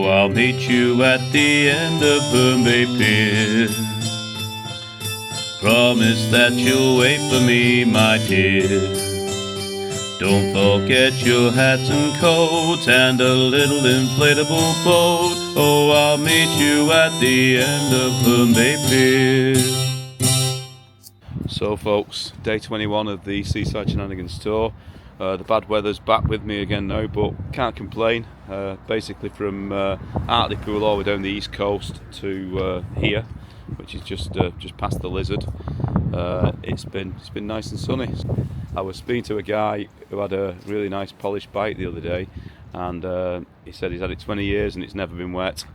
Oh, I'll meet you at the end of Bude Pier. Promise that you'll wait for me, my dear. Don't forget your hat and coat and a little inflatable boat. Oh, I'll meet you at the end of Bude Pier. So folks, day 21 of the Seaside Shenanigans tour. The bad weather's back with me again now, but can't complain. Basically from Hartlepool all the way down the east coast to here, which is just past the Lizard. It's been nice and sunny. I was speaking to a guy who had a really nice polished bike the other day, and he said he's had it 20 years and it's never been wet.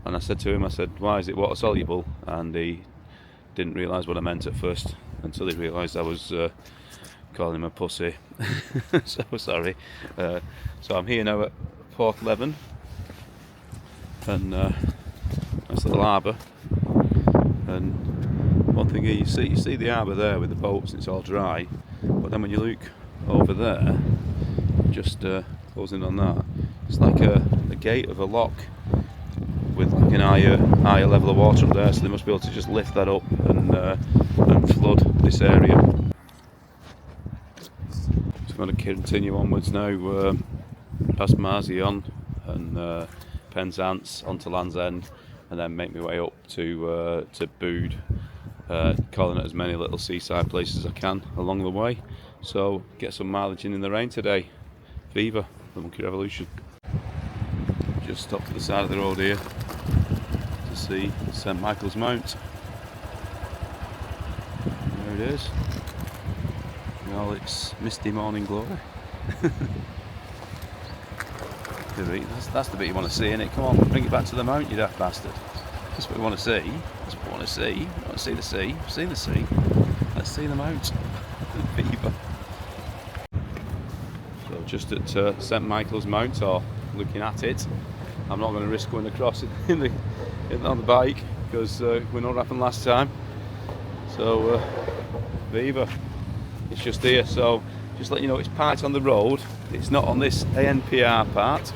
And I said to him, why is it water soluble? And he didn't realise what I meant at first, until he realised I was calling him a pussy. So sorry. So I'm here now at Port Leven, and nice little harbour. And one thing here, you see the harbour there with the boats, and it's all dry. But then when you look over there, just closing on that, it's like a gate of a lock with like an higher level of water up there. So they must be able to just lift that up and flood this area. I'm going to continue onwards now, past Marzion and Penzance onto Land's End, and then make my way up to Bude, calling at as many little seaside places as I can along the way. So get some mileage in the rain today. Viva the Monkey Revolution. Just stopped at the side of the road here to see St Michael's Mount. There it is. In all its misty morning glory. That's the bit you want to see, innit? Come on, bring it back to the mount, you daft bastard. That's what we want to see. That's what we want to see. We want to see the sea. We've seen the sea. Let's see the mount. Viva. So just at St Michael's Mount, or looking at it. I'm not going to risk going across it on the bike, because we know what happened last time. So Viva. It's just here, so just let you know it's parked on the road. It's not on this ANPR part.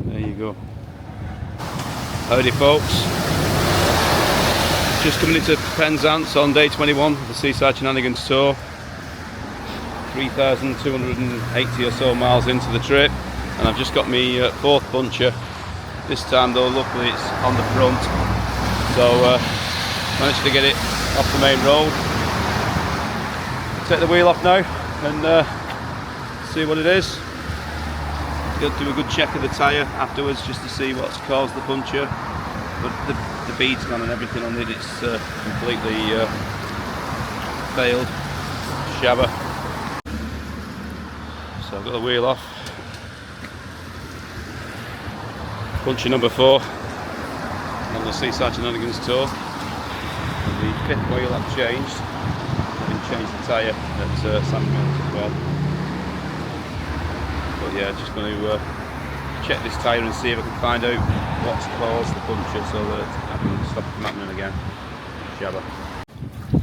There you go. Howdy folks. Just coming into Penzance on day 21 of the Seaside Shenanigans tour. 3,280 or so miles into the trip, and I've just got my fourth puncture. This time though, luckily it's on the front, so managed to get it off the main road. Take the wheel off now and see what it is. Got to do a good check of the tyre afterwards just to see what's caused the puncture. But the bead's gone and everything on it. It's completely failed. Shabba. So I've got the wheel off. Puncture number 4 on the Seaside Shenanigans tour. The fifth wheel I've changed. I can change the tyre at St Mills as well. But yeah, just going to check this tyre and see if I can find out what's caused the puncture so that I can stop it from happening again. Shabba.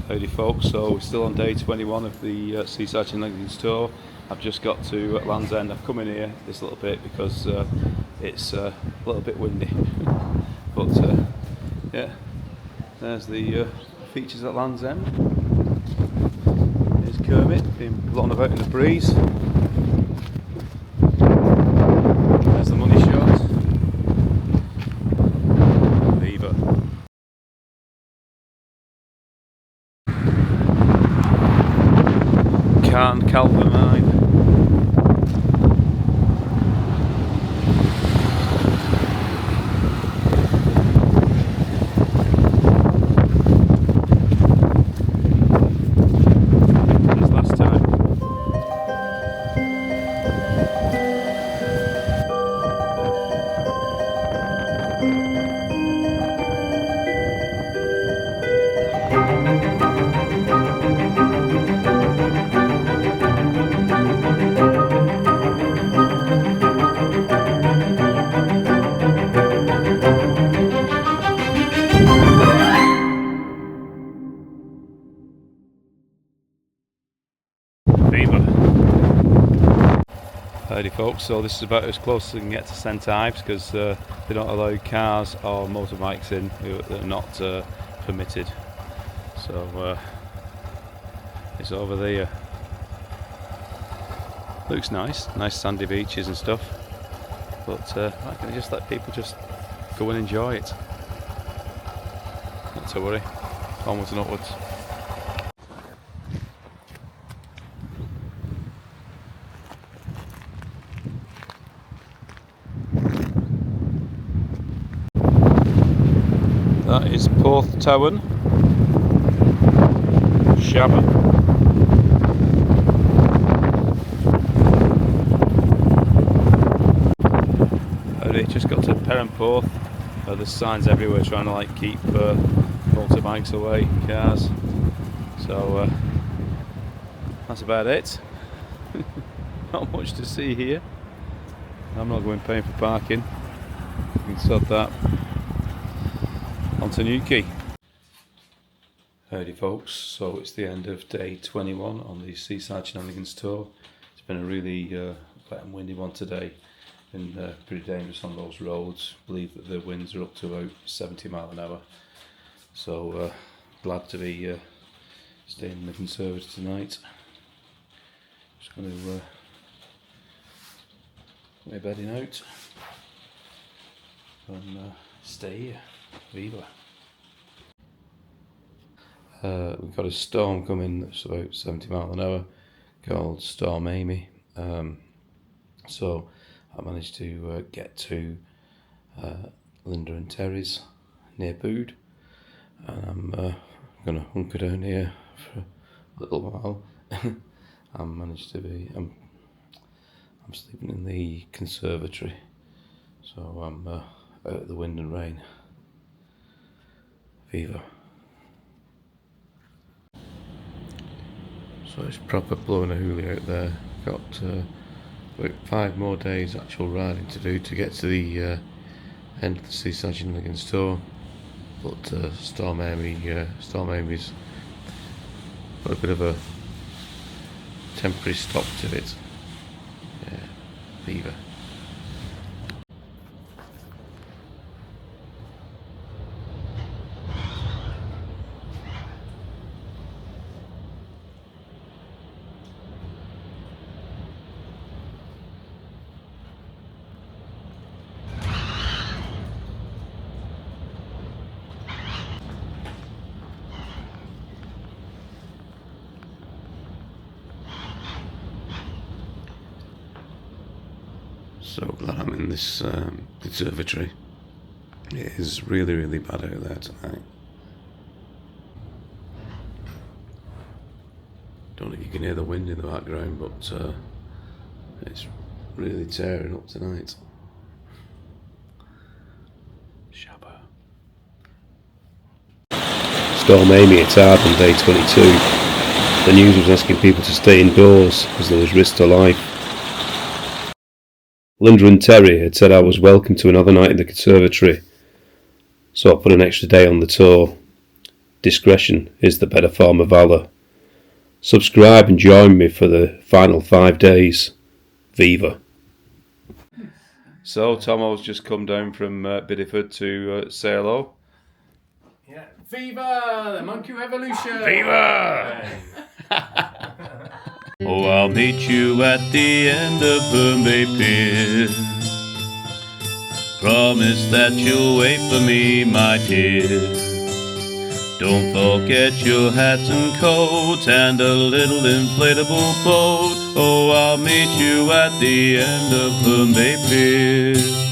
Howdy folks, so we're still on day 21 of the Seaside Shenanigans tour. I've just got to Land's End. I've come in here this little bit because it's a little bit windy. But yeah. There's the features at Land's End. There's Kermit being blown about in the breeze. There's the money shot. Viva. Can't calm the mind. folks, so this is about as close as we can get to St Ives, because they don't allow cars or motorbikes in that are not permitted. So it's over there. Looks nice sandy beaches and stuff, but why can't I just let people just go and enjoy it? Not to worry, onwards and upwards. That is Porth Town, Shabba. Just got to Porth. There's signs everywhere trying to like keep motorbikes away, cars. So that's about it. Not much to see here. I'm not going paying for parking. You can sort that. On to Newquay. Howdy folks, so it's the end of day 21 on the Seaside Shenanigans tour. It's been a really wet and windy one today. Been pretty dangerous on those roads. I believe that the winds are up to about 70 miles an hour. So glad to be staying in the conservatory tonight. Just going to put my bedding out and stay here. Viva. We've got a storm coming that's about 70 miles an hour called Storm Amy. So I managed to get to Linda and Terry's near Bude, and I'm going to hunker down here for a little while. I'm sleeping in the conservatory, so I'm out of the wind and rain. Viva. So it's proper blowing a hoolie out there. Got about 5 more days actual riding to do to get to the end of the Seaside Shenanigans tour, but Storm Amy's got a bit of a temporary stop to it. Yeah, Viva. So glad I'm in this conservatory. It is really, really bad out there tonight. Don't know if you can hear the wind in the background, but it's really tearing up tonight. Shabba. Storm Amy hit hard on day 22. The news was asking people to stay indoors as there was risk to life. Linda and Terry had said I was welcome to another night in the conservatory, so I put an extra day on the tour. Discretion is the better form of valour. Subscribe and join me for the final 5 days. Viva. So Tomo's just come down from Bideford to say hello. Yeah. Viva! The Monkey Revolution! Viva! Oh, I'll meet you at the end of Bombay Pier. Promise that you'll wait for me, my dear. Don't forget your hat and coat and a little inflatable boat. Oh, I'll meet you at the end of Bombay Pier.